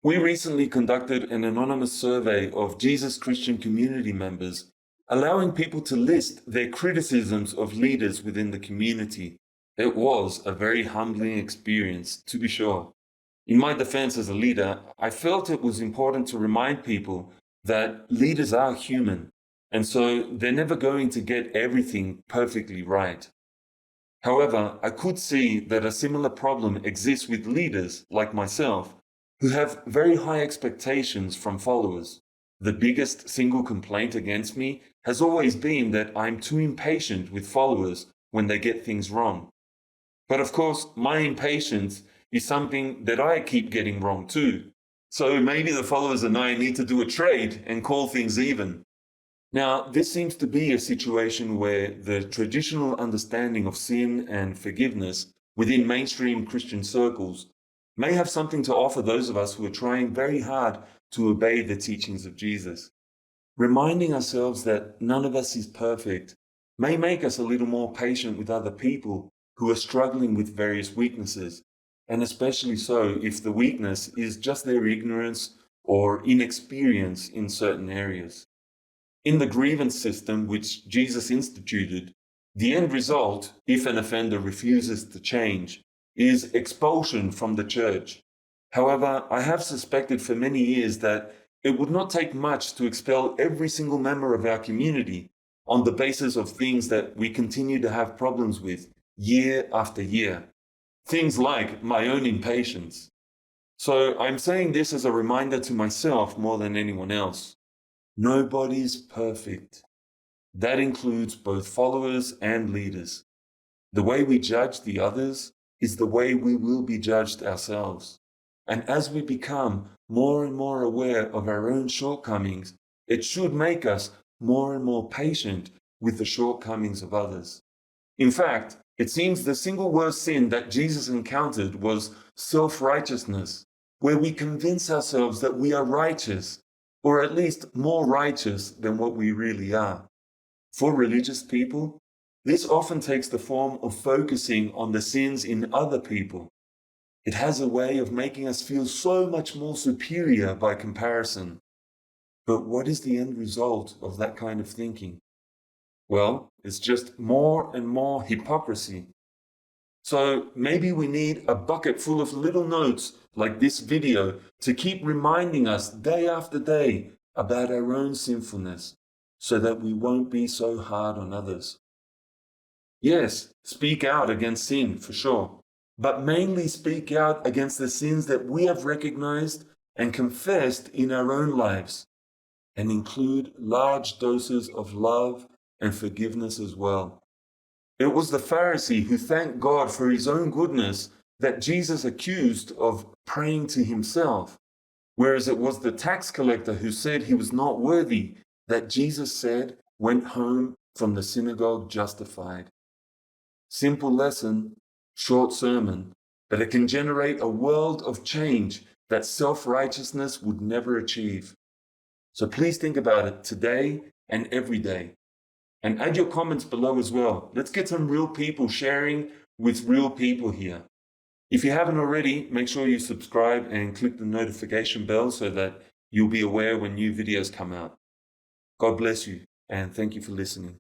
We recently conducted an anonymous survey of Jesus Christian community members, allowing people to list their criticisms of leaders within the community. It was a very humbling experience, to be sure. In my defense as a leader, I felt it was important to remind people that leaders are human, and so they're never going to get everything perfectly right. However, I could see that a similar problem exists with leaders like myself, who have very high expectations from followers. The biggest single complaint against me has always been that I'm too impatient with followers when they get things wrong. But of course, my impatience is something that I keep getting wrong too. So maybe the followers and I need to do a trade and call things even. Now, this seems to be a situation where the traditional understanding of sin and forgiveness within mainstream Christian circles may have something to offer those of us who are trying very hard to obey the teachings of Jesus. Reminding ourselves that none of us is perfect may make us a little more patient with other people who are struggling with various weaknesses, and especially so if the weakness is just their ignorance or inexperience in certain areas. In the grievance system which Jesus instituted, the end result, if an offender refuses to change, is expulsion from the church. However, I have suspected for many years that it would not take much to expel every single member of our community on the basis of things that we continue to have problems with year after year. Things like my own impatience. So I'm saying this as a reminder to myself more than anyone else. Nobody's perfect. That includes both followers and leaders. The way we judge the others is the way we will be judged ourselves. And as we become more and more aware of our own shortcomings, it should make us more and more patient with the shortcomings of others. In fact, it seems the single worst sin that Jesus encountered was self-righteousness, where we convince ourselves that we are righteous, or at least more righteous than what we really are. For religious people, this often takes the form of focusing on the sins in other people. It has a way of making us feel so much more superior by comparison. But what is the end result of that kind of thinking? Well, it's just more and more hypocrisy. So maybe we need a bucket full of little notes like this video to keep reminding us day after day about our own sinfulness so that we won't be so hard on others. Yes, speak out against sin for sure, but mainly speak out against the sins that we have recognized and confessed in our own lives, and include large doses of love and forgiveness as well. It was the Pharisee who thanked God for his own goodness that Jesus accused of praying to himself, whereas it was the tax collector who said he was not worthy that Jesus said went home from the synagogue justified. Simple lesson, short sermon, but it can generate a world of change that self-righteousness would never achieve. So please think about it today and every day. And add your comments below as well. Let's get some real people sharing with real people here. If you haven't already, make sure you subscribe and click the notification bell so that you'll be aware when new videos come out. God bless you, and thank you for listening.